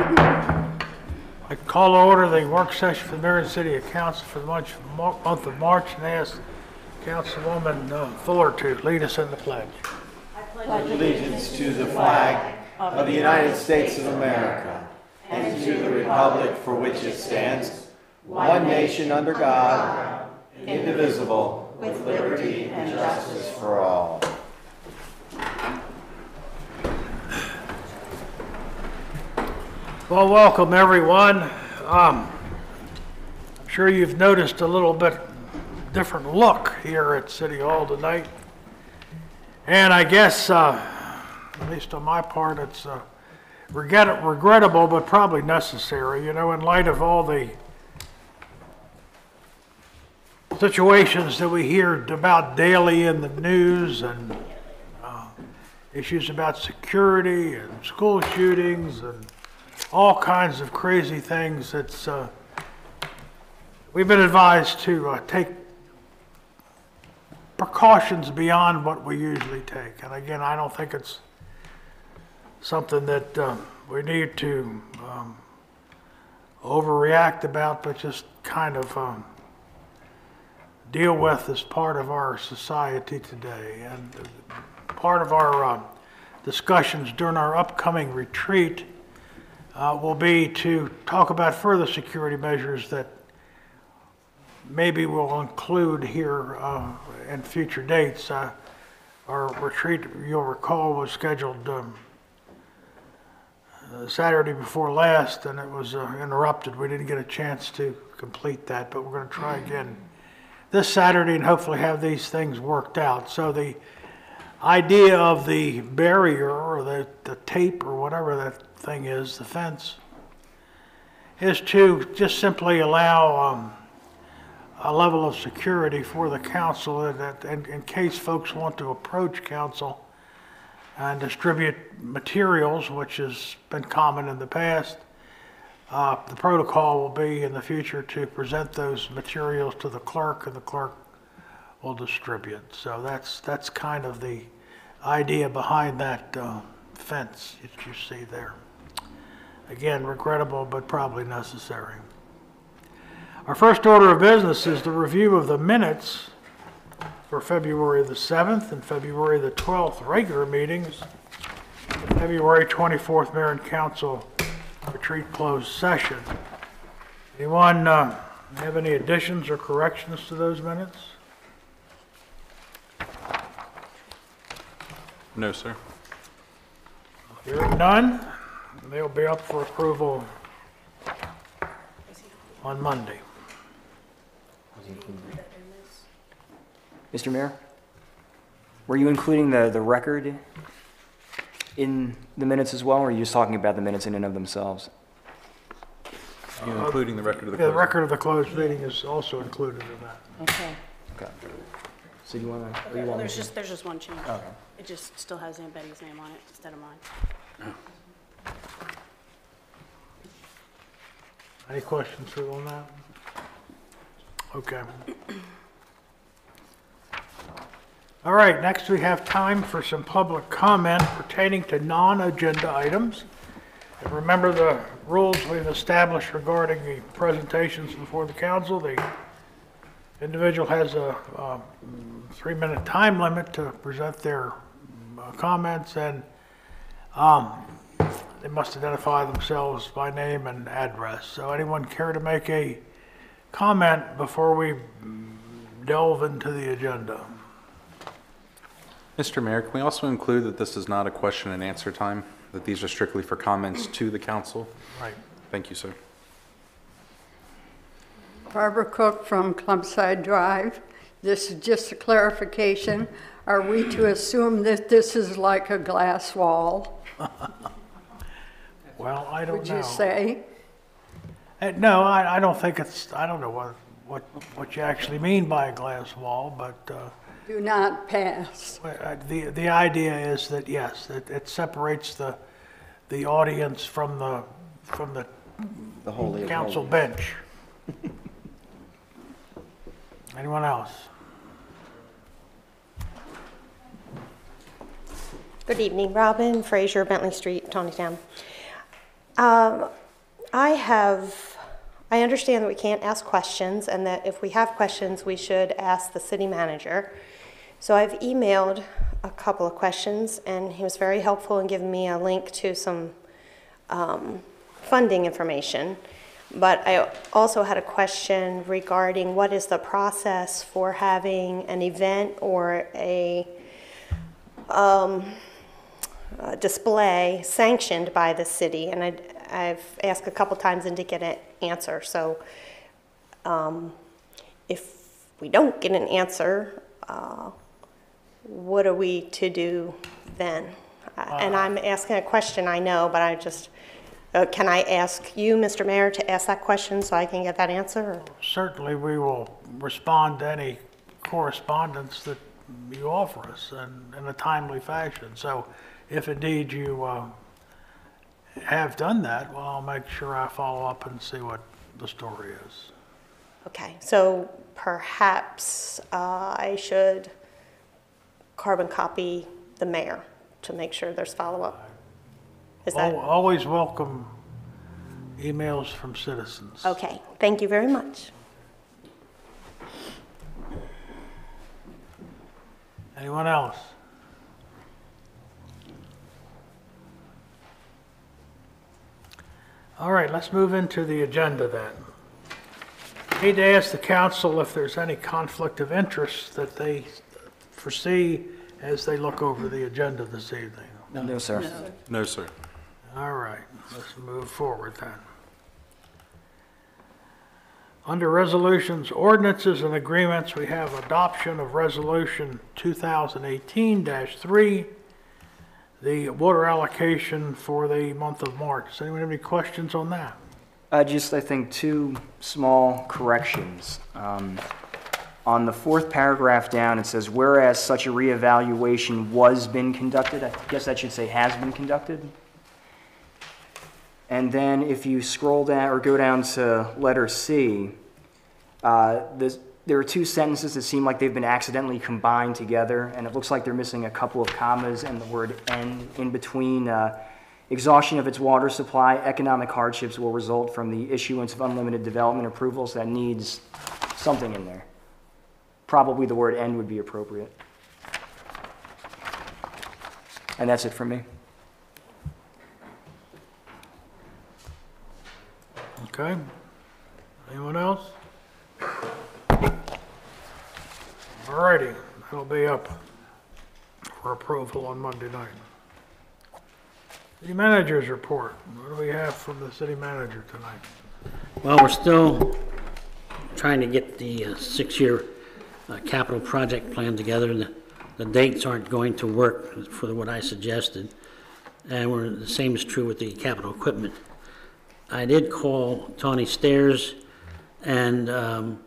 I call to order the work session for the Marion City Council for the month of March and ask Councilwoman Fuller to lead us in the pledge. I pledge allegiance to the flag of the United States of America and to the republic for which it stands, one nation under God, indivisible, with liberty and justice for all. Well, welcome everyone. I'm sure you've noticed a little bit different look here at City Hall tonight. And I guess, at least on my part, it's regrettable but probably necessary, you know, in light of all the situations that we hear about daily in the news and issues about security and school shootings and all kinds of crazy things. It's we've been advised to take precautions beyond what we usually take. And again, I don't think it's something that we need to overreact about, but just kind of deal with as part of our society today. And part of our discussions during our upcoming retreat will be to talk about further security measures that maybe we'll include here in future dates. Our retreat, you'll recall, was scheduled Saturday before last, and it was interrupted. We didn't get a chance to complete that, but we're going to try again this Saturday and hopefully have these things worked out. So the idea of the barrier or the tape or whatever that thing is, the fence, is to just simply allow a level of security for the council that in case folks want to approach council and distribute materials, which has been common in the past, the protocol will be in the future to present those materials to the clerk, and the clerk will distribute. So that's kind of the idea behind that fence that you see there. Again, regrettable, but probably necessary. Our first order of business is the review of the minutes for February the 7th and February the 12th regular meetings, the February 24th Marion Council retreat closed session. Anyone have any additions or corrections to those minutes? No, sir. Hearing none, they'll be up for approval on Monday. Mr. Mayor, were you including the record in the minutes as well, or are you just talking about the minutes in and of themselves? Including the record of the the record of the closed meeting is also included in that. Okay. Okay. So do you want to? Well, there's just one change. Okay. It just still has Aunt Betty's name on it instead of mine. Any questions on that? Okay. All right, next we have time for some public comment pertaining to non-agenda items. And remember the rules we've established regarding the presentations before the council. The individual has a 3-minute time limit to present their comments, and they must identify themselves by name and address. So anyone care to make a comment before we delve into the agenda? Mr. Mayor, can we also include that this is not a question and answer time, that these are strictly for comments to the council? Right. Thank you, sir. Barbara Cook from Clubside Drive. This is just a clarification. Are we to assume that this is like a glass wall? Well, I don't know. Would you say? No, I don't think it's, I don't know what you actually mean by a glass wall, but Do not pass. the idea is that, yes, it separates the audience from the Holy of council Holies. bench. Anyone else? Good evening, Robin Fraser, Bentley Street, Taneytown. I understand that we can't ask questions and that if we have questions, we should ask the city manager. So I've emailed a couple of questions and he was very helpful in giving me a link to some funding information. But I also had a question regarding what is the process for having an event or a display sanctioned by the city, and I've asked a couple times and didn't get an answer. So if we don't get an answer, what are we to do then? And I'm asking a question, I know, but I just, can I ask you, Mr. Mayor, to ask that question so I can get that answer? Or? Certainly, we will respond to any correspondence that you offer us in a timely fashion. So if indeed you have done that, well, I'll make sure I follow up and see what the story is. Okay, so perhaps I should carbon copy the mayor to make sure there's follow-up. Is that? Always welcome emails from citizens. Okay, thank you very much. Anyone else? All right, let's move into the agenda then. I need to ask the council if there's any conflict of interest that they foresee as they look over the agenda this evening. No, sir. No, sir. All right, let's move forward then. Under resolutions, ordinances, and agreements, we have adoption of resolution 2018-3, the water allocation for the month of March. Does anyone have any questions on that? Just, I think, two small corrections. On the fourth paragraph down, it says, whereas such a reevaluation was been conducted. I guess that should say has been conducted. And then if you scroll down or go down to letter C, there are two sentences that seem like they've been accidentally combined together, and it looks like they're missing a couple of commas and the word "and" in between. Exhaustion of its water supply, economic hardships will result from the issuance of unlimited development approvals. That needs something in there. Probably the word "and" would be appropriate. And that's it for me. Okay. Anyone else? All righty, that'll be up for approval on Monday night. City manager's report. What do we have from the city manager tonight? Well, we're still trying to get the six-year capital project plan together. The dates aren't going to work for what I suggested, and the same is true with the capital equipment. I did call Tony Stairs, and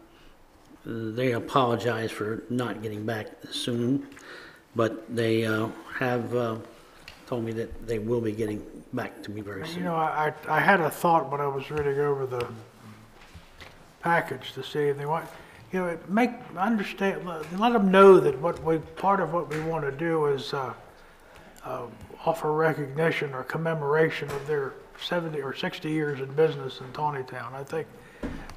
they apologize for not getting back soon, but they have told me that they will be getting back to me very soon. You know, I had a thought when I was reading over the package to see if they want, you know, understand, let them know that part of what we want to do is offer recognition or commemoration of their 70 or 60 years in business in Taneytown. I think.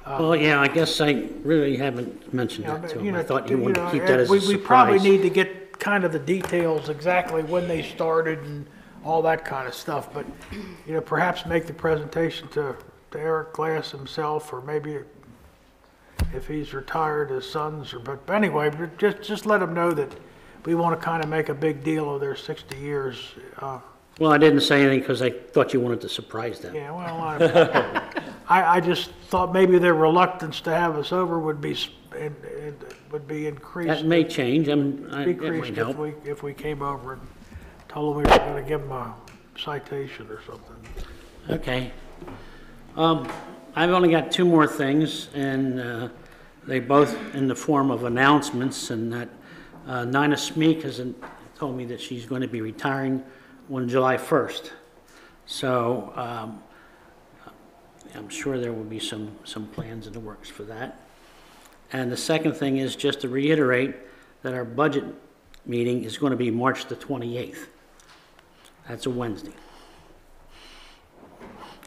Well, yeah, I guess I really haven't mentioned that to them. I thought you wanted to keep that as a we surprise. probably need to get kind of the details exactly when they started and all that kind of stuff. But you know, perhaps make the presentation to Eric Glass himself, or maybe if he's retired, his sons. But anyway, just let them know that we want to kind of make a big deal of their 60 years. Well, I didn't say anything because I thought you wanted to surprise them. Yeah, well, I just thought maybe their reluctance to have us over would be increased. That may change. Decreased if we came over and told them we were going to give them a citation or something. Okay. I've only got two more things, and they both in the form of announcements, and that Nina Smeek has told me that she's going to be retiring on July 1st. So I'm sure there will be some plans in the works for that. And the second thing is just to reiterate that our budget meeting is going to be March the 28th. That's a Wednesday.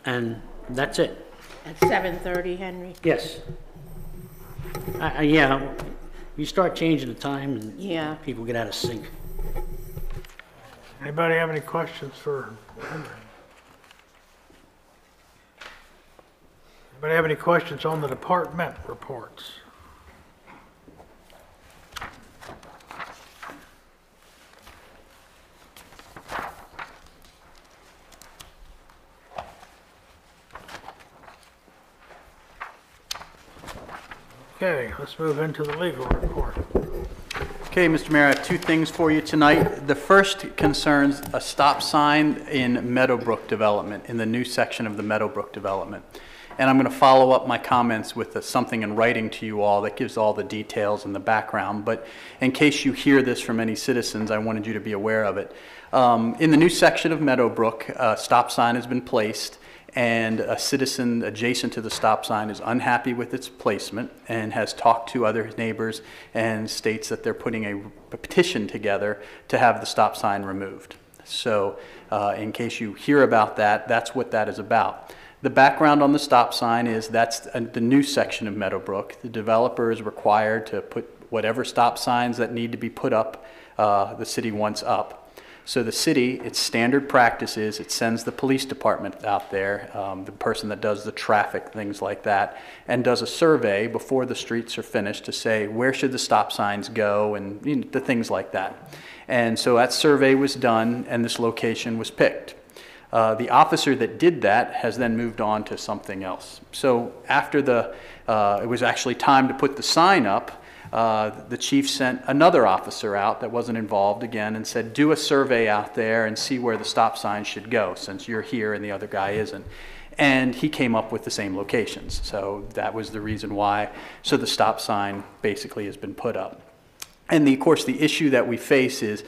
and that's it. At 7:30, Henry? Yes. Yeah, you start changing the time and Yeah. people get out of sync. Anybody have any questions for Henry? Anybody have any questions on the department reports? Okay, let's move into the legal report. Okay, Mr. Mayor, I have two things for you tonight. The first concerns a stop sign in Meadowbrook development, in the new section of the Meadowbrook development. And I'm going to follow up my comments with something in writing to you all that gives all the details and the background. But in case you hear this from any citizens, I wanted you to be aware of it. In the new section of Meadowbrook, a stop sign has been placed, and a citizen adjacent to the stop sign is unhappy with its placement and has talked to other neighbors and states that they're putting a petition together to have the stop sign removed. So in case you hear about that, that's what that is about. The background on the stop sign is that's the new section of Meadowbrook. The developer is required to put whatever stop signs that need to be put up, the city wants up. So the city, its standard practice is it sends the police department out there, the person that does the traffic, things like that, and does a survey before the streets are finished to say where should the stop signs go and the things like that. And so that survey was done and this location was picked. The officer that did that has then moved on to something else. So after it was actually time to put the sign up, the chief sent another officer out that wasn't involved again and said, do a survey out there and see where the stop sign should go since you're here and the other guy isn't. And he came up with the same locations. So that was the reason why. So the stop sign basically has been put up. And of course, the issue that we face is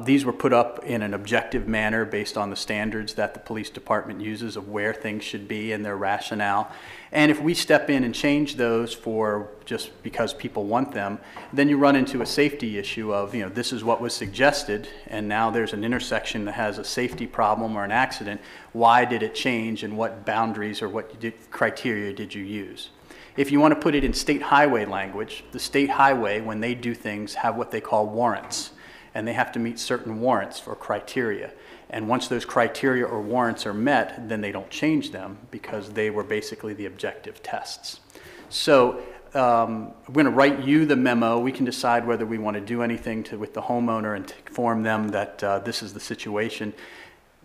these were put up in an objective manner based on the standards that the police department uses of where things should be and their rationale. And if we step in and change those for just because people want them, then you run into a safety issue of, this is what was suggested, and now there's an intersection that has a safety problem or an accident. Why did it change, and what boundaries or what criteria did you use? If you want to put it in state highway language, the state highway, when they do things, have what they call warrants, and they have to meet certain warrants or criteria. And once those criteria or warrants are met, then they don't change them because they were basically the objective tests. So I'm going to write you the memo. We can decide whether we want to do anything with the homeowner and to inform them that this is the situation.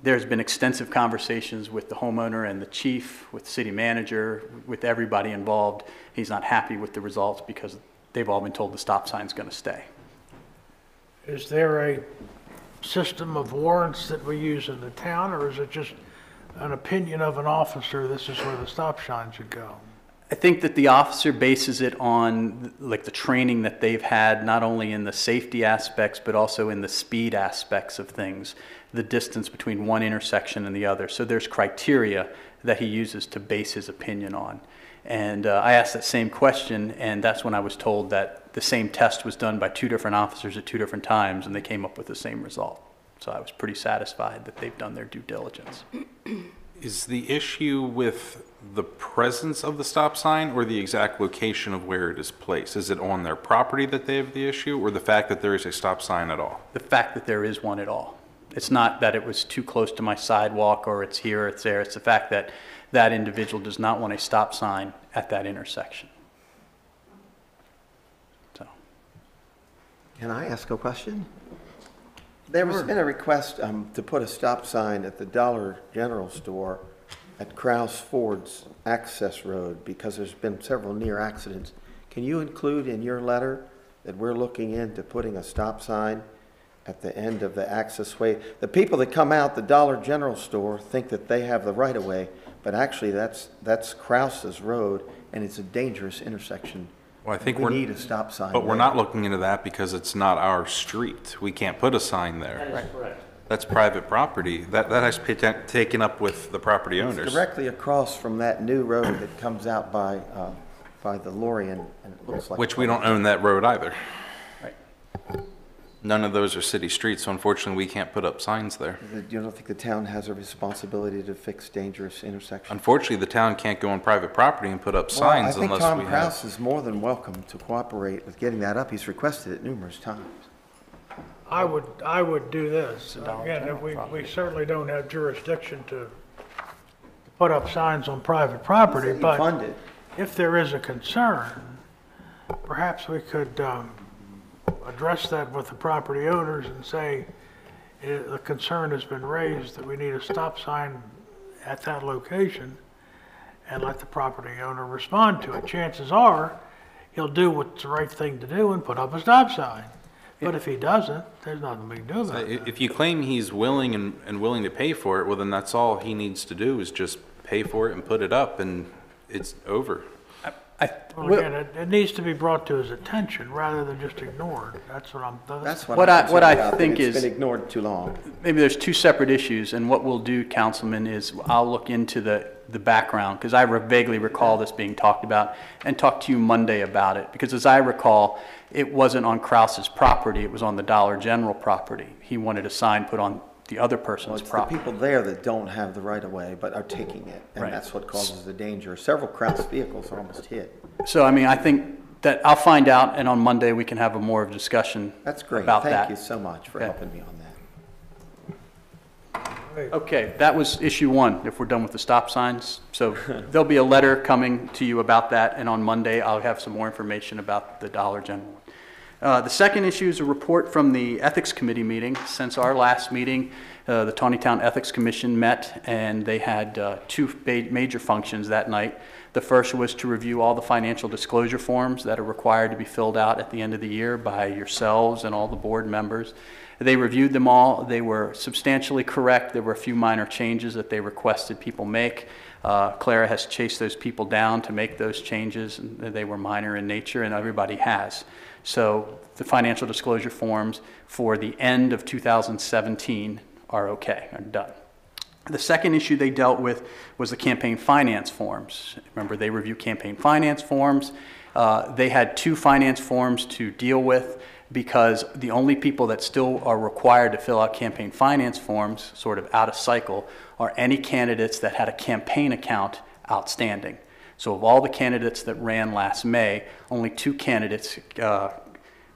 There's been extensive conversations with the homeowner and the chief, with the city manager, with everybody involved. He's not happy with the results because they've all been told the stop sign's going to stay. Is there a system of warrants that we use in the town, or is it just an opinion of an officer, this is where the stop sign should go? I think that the officer bases it on like the training that they've had, not only in the safety aspects, but also in the speed aspects of things, the distance between one intersection and the other. So there's criteria that he uses to base his opinion on. And I asked that same question, and that's when I was told that the same test was done by two different officers at two different times, and they came up with the same result. So I was pretty satisfied that they've done their due diligence. Is the issue with the presence of the stop sign or the exact location of where it is placed? Is it on their property that they have the issue, or the fact that there is a stop sign at all? The fact that there is one at all. It's not that it was too close to my sidewalk or it's here or it's there. It's the fact that that individual does not want a stop sign at that intersection. So. Can I ask a question? There has been a request to put a stop sign at the Dollar General store at Krause Ford's access road because there's been several near accidents. Can you include in your letter that we're looking into putting a stop sign at the end of the access way? The people that come out the Dollar General store think that they have the right of way, but actually that's Krause's road, and it's a dangerous intersection. Well, I think we need a stop sign. But we're not looking into that because it's not our street. We can't put a sign there. That is correct. That's private property. That has to be taken up with the property owners. It's directly across from that new road that comes out by the Lorien, and it looks like... Which we don't own that road either. Right. None of those are city streets, so unfortunately, we can't put up signs there. You don't think the town has a responsibility to fix dangerous intersections? Unfortunately, the town can't go on private property and put up Well, signs I think unless Tom we Kraus have. is more than welcome to cooperate with getting that up. He's requested it numerous times. I would do this. Again, we certainly don't have jurisdiction to put up signs on private property, City but funded. if there is a concern, perhaps we could address that with the property owners and say, the concern has been raised that we need a stop sign at that location, and let the property owner respond to it. Chances are, he'll do what's the right thing to do and put up a stop sign. But if he doesn't, there's nothing we can do about it. If you claim he's willing and willing to pay for it, well, then that's all he needs to do is just pay for it and put it up, and it's over. Well, again, it needs to be brought to his attention rather than just ignored. That's what I'm. That's What I'm I concerned about, that think it's is- been ignored too long. Maybe there's two separate issues, and what we'll do, Councilman, is I'll look into the background, because I vaguely recall this being talked about, and talk to you Monday about it. Because as I recall, it wasn't on Kraus's property, it was on the Dollar General property. He wanted a sign put on the other Well, person's it's the property. people there that don't have the right of way, but are taking it, and Right. that's what causes the danger. Several Kraus vehicles are almost hit. So, I mean, I think that I'll find out, and on Monday, we can have a more of a discussion That's great. about that. Thank you so much for Okay. helping me on that. Okay, that was issue one, if we're done with the stop signs. So there'll be a letter coming to you about that, and on Monday, I'll have some more information about the Dollar General. The second issue is a report from the Ethics Committee meeting. Since our last meeting, the Taneytown Ethics Commission met, and they had two major functions that night. The first was to review all the financial disclosure forms that are required to be filled out at the end of the year by yourselves and all the board members. They reviewed them all. They were substantially correct. There were a few minor changes that they requested people make. Clara has chased those people down to make those changes. And they were minor in nature, and everybody has. So the financial disclosure forms for the end of 2017 are okay, are done. The second issue they dealt with was the campaign finance forms. Remember, they review campaign finance forms. They had two finance forms to deal with because the only people that still are required to fill out campaign finance forms, sort of out of cycle, are any candidates that had a campaign account outstanding. So of all the candidates that ran last May, only two candidates,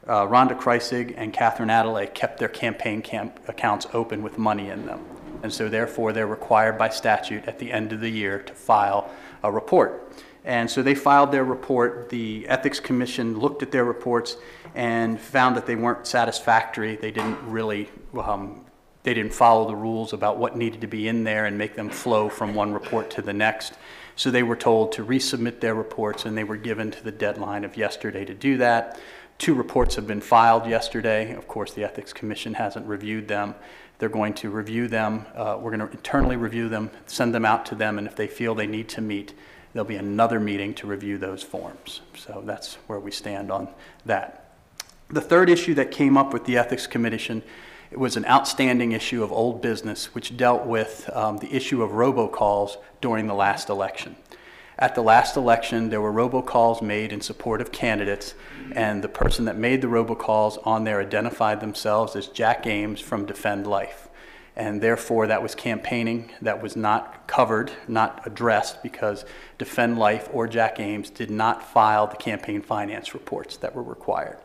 Rhonda Kreisig and Catherine Adelaide, kept their campaign accounts open with money in them. And so therefore they're required by statute at the end of the year to file a report. And so they filed their report. The Ethics Commission looked at their reports and found that they weren't satisfactory. They didn't really, they didn't follow the rules about what needed to be in there and make them flow from one report to the next. So they were told to resubmit their reports, and they were given to the deadline of yesterday to do that. Two reports have been filed yesterday. Of course, the Ethics Commission hasn't reviewed them. They're going to review them. We're going to internally review them, send them out to them, and if they feel they need to meet, there'll be another meeting to review those forms. So that's where we stand on that. The third issue that came up with the Ethics Commission, it was an outstanding issue of old business, which dealt with the issue of robocalls during the last election. At the last election, there were robocalls made in support of candidates, and the person that made the robocalls on there identified themselves as Jack Ames from Defend Life. And therefore, that was campaigning that was not covered, not addressed, because Defend Life or Jack Ames did not file the campaign finance reports that were required.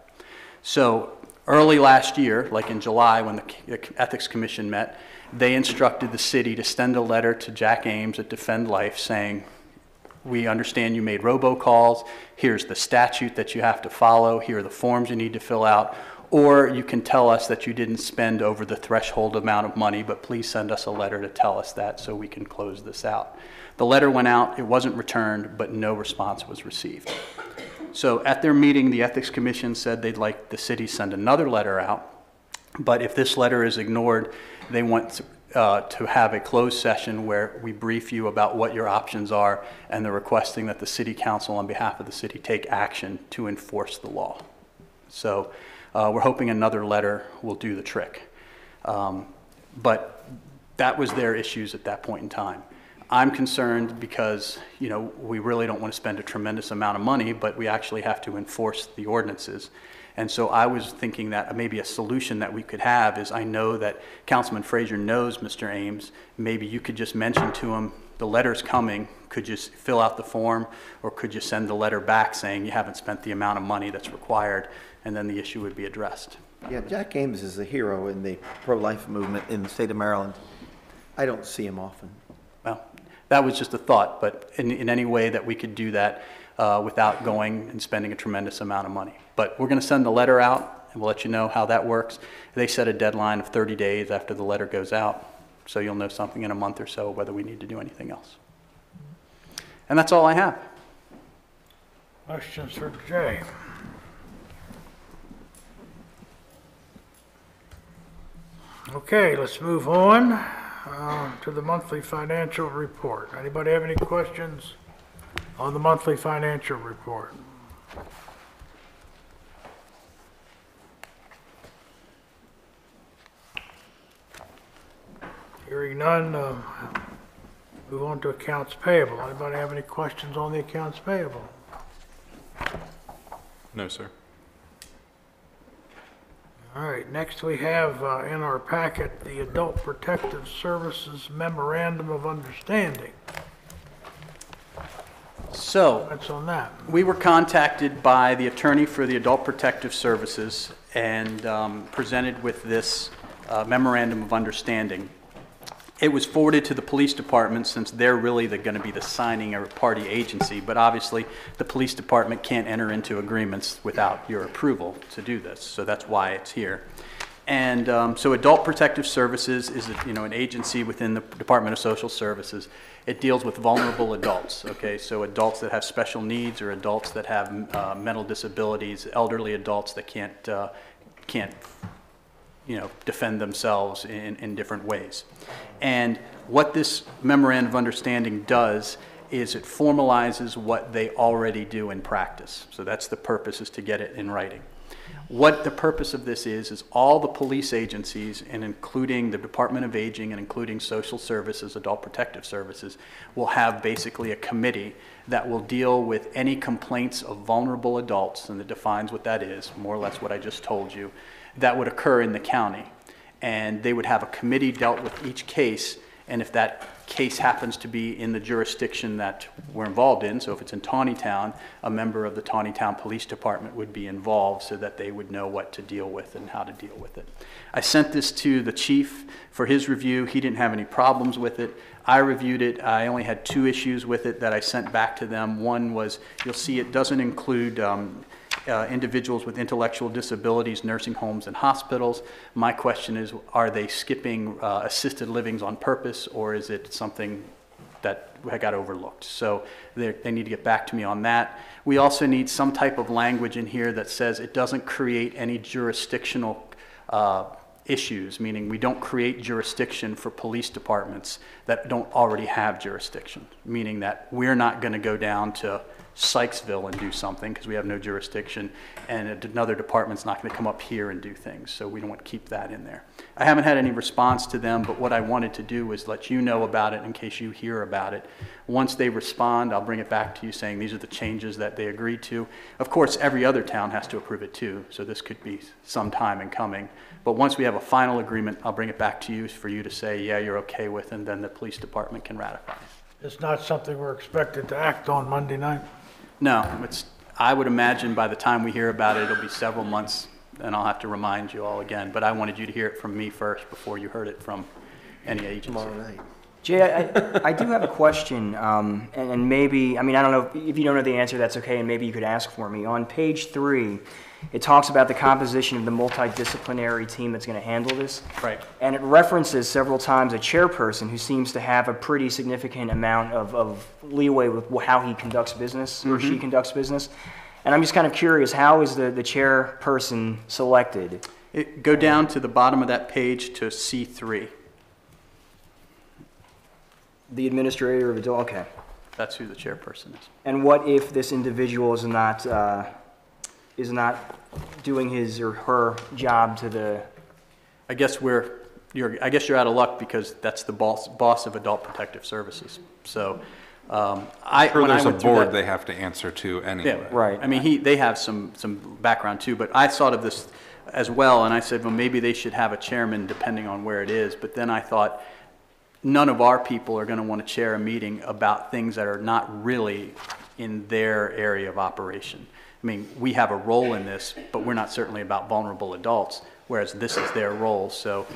So early last year, like in July when the Ethics Commission met, they instructed the city to send a letter to Jack Ames at Defend Life saying, we understand you made robocalls, here's the statute that you have to follow, here are the forms you need to fill out, or you can tell us that you didn't spend over the threshold amount of money, but please send us a letter to tell us that so we can close this out. The letter went out, it wasn't returned, but no response was received. So at their meeting, the Ethics Commission said they'd like the city send another letter out, but if this letter is ignored, they want to have a closed session where we brief you about what your options are, and they're requesting that the city council on behalf of the city take action to enforce the law. So we're hoping another letter will do the trick. But that was their issues at that point in time. I'm concerned because, you know, we really don't want to spend a tremendous amount of money, but we actually have to enforce the ordinances. And so I was thinking that maybe a solution that we could have is, I know that Councilman Frazier knows Mr. Ames. Maybe you could just mention to him, the letter's coming, could you fill out the form, or could you send the letter back saying you haven't spent the amount of money that's required, and then the issue would be addressed. Yeah, Jack Ames is a hero in the pro-life movement in the state of Maryland. I don't see him often. Well, that was just a thought, but in any way that we could do that without going and spending a tremendous amount of money. But we're going to send the letter out, and we'll let you know how that works. They set a deadline of 30 days after the letter goes out, so you'll know something in a month or so whether we need to do anything else. And that's all I have. Questions for Jay? Okay, let's move on to the monthly financial report. Anybody have any questions on the monthly financial report? Hearing none, move on to accounts payable. Anybody have any questions on the accounts payable? No, sir. All right, next we have in our packet the Adult Protective Services Memorandum of Understanding. So, What's on that? we were contacted by the attorney for the Adult Protective Services and presented with this memorandum of understanding. It was forwarded to the police department since they're really going to be the signing or party agency, but obviously the police department can't enter into agreements without your approval to do this, so that's why it's here. And so Adult Protective Services is an agency within the Department of Social Services. It deals with vulnerable adults, okay? So adults that have special needs or adults that have mental disabilities, elderly adults that can't defend themselves in different ways. And what this memorandum of understanding does is it formalizes what they already do in practice. So that's the purpose, is to get it in writing. What the purpose of this is all the police agencies, and including the Department of Aging and including Social Services, Adult Protective Services, will have basically a committee that will deal with any complaints of vulnerable adults, and it defines what that is, more or less what I just told you, that would occur in the county. And they would have a committee dealt with each case, and if that case happens to be in the jurisdiction that we're involved in, so if it's in Taneytown, a member of the Taneytown Police Department would be involved so that they would know what to deal with and how to deal with it. I sent this to the chief for his review. He didn't have any problems with it. I reviewed it. I only had 2 issues with it that I sent back to them. One was, you'll see it doesn't include individuals with intellectual disabilities, nursing homes, and hospitals. My question is, are they skipping assisted livings on purpose, or is it something that got overlooked? So they need to get back to me on that. We also need some type of language in here that says it doesn't create any jurisdictional issues, meaning we don't create jurisdiction for police departments that don't already have jurisdiction, meaning that we're not going to go down to Sykesville and do something because we have no jurisdiction, and another department's not going to come up here and do things, so we don't want to keep that in there. I haven't had any response to them, but what I wanted to do was let you know about it in case you hear about it. Once they respond, I'll bring it back to you saying these are the changes that they agreed to. Of course, every other town has to approve it too, so this could be some time in coming. But once we have a final agreement, I'll bring it back to you for you to say, yeah, you're okay with, and then the police department can ratify it. It's not something we're expected to act on Monday night? No, I would imagine by the time we hear about it, it'll be several months, and I'll have to remind you all again. But I wanted you to hear it from me first before you heard it from any agency. Tomorrow night. Jay, I do have a question, and maybe, I don't know, if you don't know the answer, that's okay, and maybe you could ask for me. On page 3, it talks about the composition of the multidisciplinary team that's going to handle this. Right. And it references several times a chairperson who seems to have a pretty significant amount of leeway with how he conducts business, or she conducts business. And I'm just kind of curious, how is the chairperson selected? Go down to the bottom of that page to C3. The administrator of adult, okay. That's who the chairperson is. And what if this individual is not doing his or her job to the? I guess you're out of luck because that's the boss of Adult Protective Services. So Sure, When I there's a went through board that- they have to answer to Yeah, anyway. Right. I mean, they have some background too, but I thought of this as well, and I said, well, maybe they should have a chairman depending on where it is. But then I thought, none of our people are going to want to chair a meeting about things that are not really in their area of operation. I mean, we have a role in this, but we're not certainly about vulnerable adults, whereas this is their role. So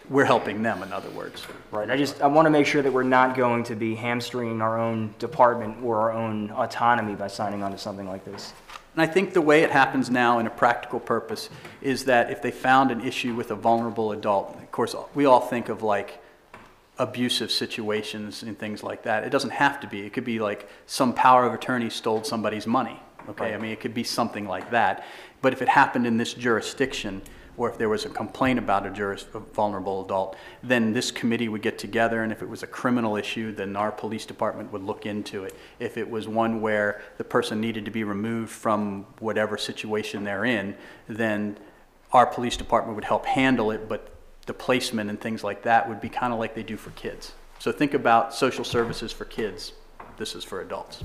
we're helping them, in other words. Right, I want to make sure that we're not going to be hamstringing our own department or our own autonomy by signing on to something like this. And I think the way it happens now in a practical purpose is that if they found an issue with a vulnerable adult, of course, we all think of like abusive situations and things like that. It doesn't have to be. It could be like some power of attorney stole somebody's money. Okay, Right. I mean, it could be something like that. But if it happened in this jurisdiction, or if there was a complaint about a vulnerable adult, then this committee would get together, and if it was a criminal issue, then our police department would look into it. If it was one where the person needed to be removed from whatever situation they're in, then our police department would help handle it, but the placement and things like that would be kind of like they do for kids. So think about social services for kids. This is for adults.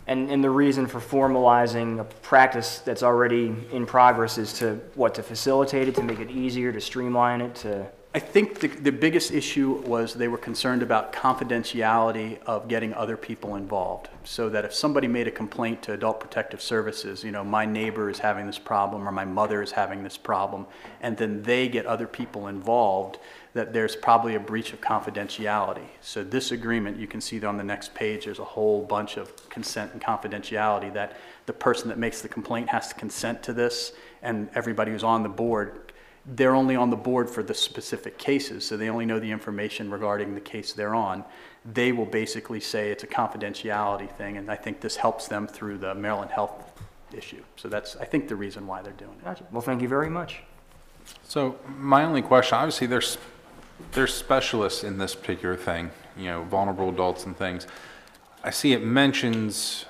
And the reason for formalizing a practice that's already in progress is to facilitate it, to make it easier, to streamline it, to... I think the biggest issue was they were concerned about confidentiality of getting other people involved. So that if somebody made a complaint to Adult Protective Services, you know, my neighbor is having this problem or my mother is having this problem, and then they get other people involved, that there's probably a breach of confidentiality. So this agreement, you can see on the next page, there's a whole bunch of consent and confidentiality that the person that makes the complaint has to consent to this, and everybody who's on the board, they're only on the board for the specific cases, so they only know the information regarding the case they're on. They will basically say it's a confidentiality thing, and I think this helps them through the Maryland Health issue. So that's, I think, the reason why they're doing it. Gotcha. Well, thank you very much. So my only question, obviously there's specialists in this particular thing, you know, vulnerable adults and things. I see it mentions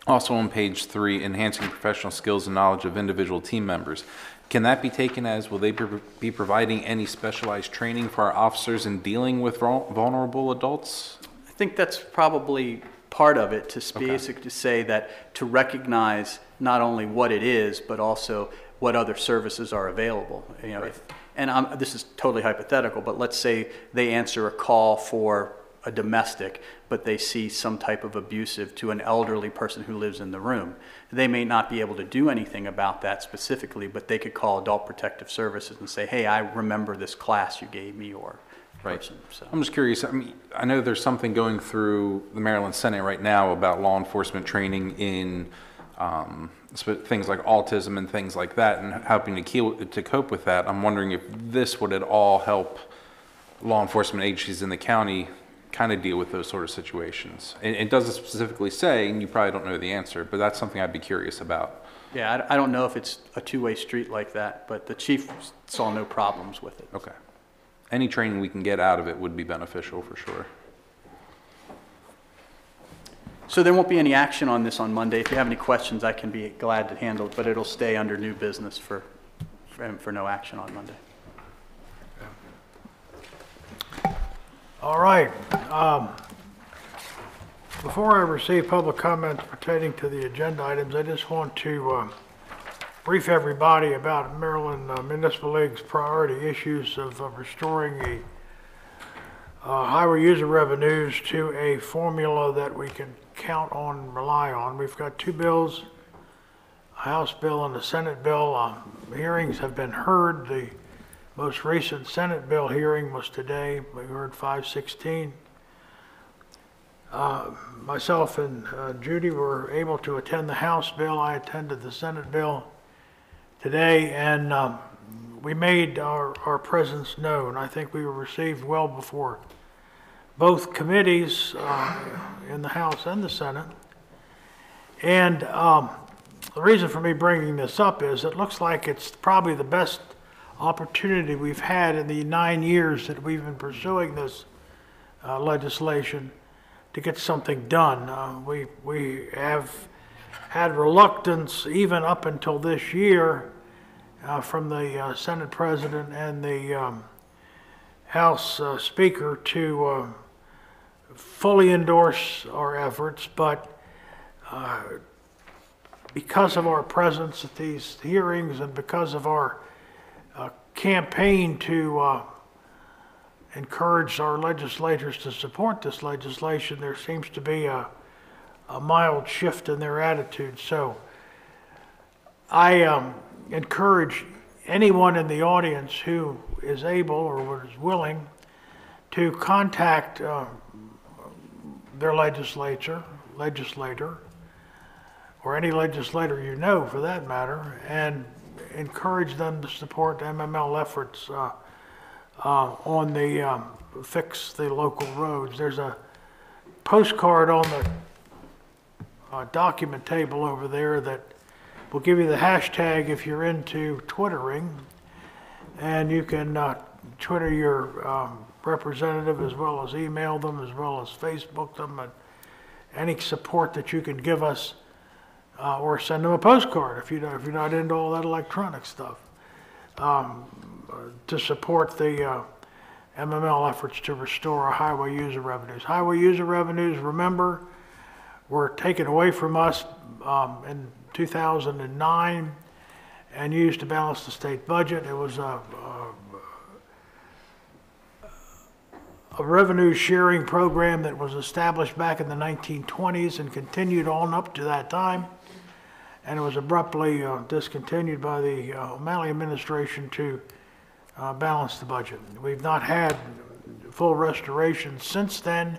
also on page 3, enhancing professional skills and knowledge of individual team members. Can that be taken as, will they be providing any specialized training for our officers in dealing with vulnerable adults? I think that's probably part of it, to basically to say that, to recognize not only what it is, but also what other services are available. You know, right. This is totally hypothetical, but let's say they answer a call for a domestic, but they see some type of abusive to an elderly person who lives in the room. They may not be able to do anything about that specifically, but they could call Adult Protective Services and say, hey, I remember this class you gave me, or person. So. I'm just curious, I mean, I know there's something going through the Maryland Senate right now about law enforcement training in things like autism and things like that, and helping to cope with that. I'm wondering if this would at all help law enforcement agencies in the county kind of deal with those sort of situations. It doesn't specifically say, and you probably don't know the answer, but that's something I'd be curious about. Yeah, I don't know if it's a two-way street like that, but the chief saw no problems with it. Okay. Any training we can get out of it would be beneficial for sure. So there won't be any action on this on Monday. If you have any questions, I can be glad to handle it, but it'll stay under new business for no action on Monday. All right. Before I receive public comments pertaining to the agenda items, I just want to brief everybody about Maryland Municipal League's priority issues of restoring the highway user revenues to a formula that we can count on and rely on. We've got two bills, a House bill and a Senate bill. Hearings have been heard. The most recent Senate bill hearing was today. We heard 516. Myself and Judy were able to attend the House bill. I attended the Senate bill today, and we made our presence known. I think we were received well before both committees in the House and the Senate. And the reason for me bringing this up is it looks like it's probably the best opportunity we've had in the 9 years that we've been pursuing this legislation to get something done. We have had reluctance even up until this year from the Senate President and the House Speaker to fully endorse our efforts, but because of our presence at these hearings and because of our campaign to encourage our legislators to support this legislation, there seems to be a mild shift in their attitude. So I encourage anyone in the audience who is able or is willing to contact their legislator, or any legislator you know for that matter, and encourage them to support MML efforts on the fix the local roads. There's a postcard on the document table over there that will give you the hashtag if you're into Twittering, and you can Twitter your representative as well as email them as well as Facebook them, and any support that you can give us, or send them a postcard if you're not into all that electronic stuff, to support the MML efforts to restore our highway user revenues. Highway user revenues, remember, were taken away from us in 2009 and used to balance the state budget. It was a revenue sharing program that was established back in the 1920s and continued on up to that time, and it was abruptly discontinued by the O'Malley administration to balance the budget. We've not had full restoration since then.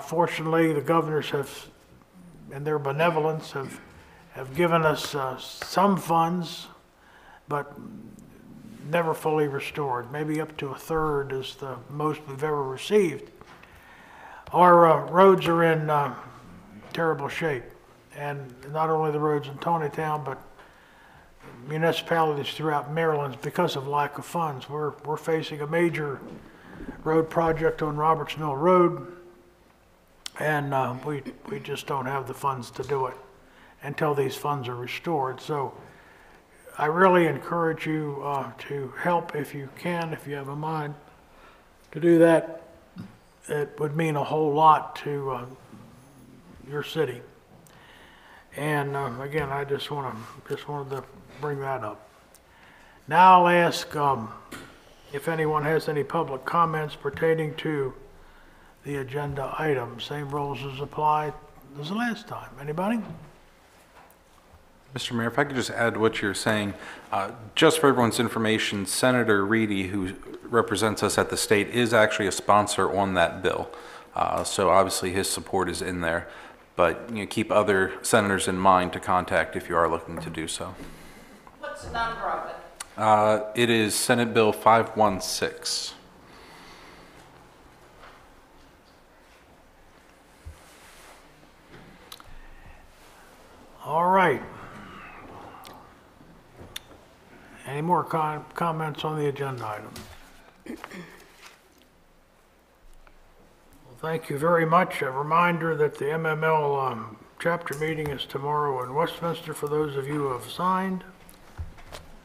Fortunately, the governors have, in their benevolence, have given us some funds, but never fully restored. Maybe up to a third is the most we've ever received. Our roads are in terrible shape, and not only the roads in Taneytown, but municipalities throughout Maryland, because of lack of funds. We're facing a major road project on Roberts Mill Road, and we just don't have the funds to do it until these funds are restored. So I really encourage you to help if you can, if you have a mind to do that. It would mean a whole lot to your city. And again, I just wanted to bring that up. Now I'll ask if anyone has any public comments pertaining to the agenda item. Same rules as applied as the last time. Anybody? Mr. Mayor, if I could just add what you're saying, just for everyone's information, Senator Reedy, who represents us at the state, is actually a sponsor on that bill. So obviously his support is in there, but keep other senators in mind to contact if you are looking to do so. What's the number of it? It is Senate Bill 516. All right. Any more comments on the agenda item? Well, thank you very much. A reminder that the MML chapter meeting is tomorrow in Westminster for those of you who have signed.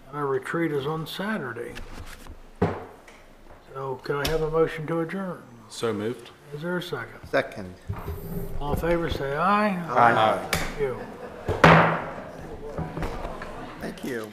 And our retreat is on Saturday. So can I have a motion to adjourn? So moved. Is there a second? Second. All in favor, say aye. Aye. Thank you. Thank you.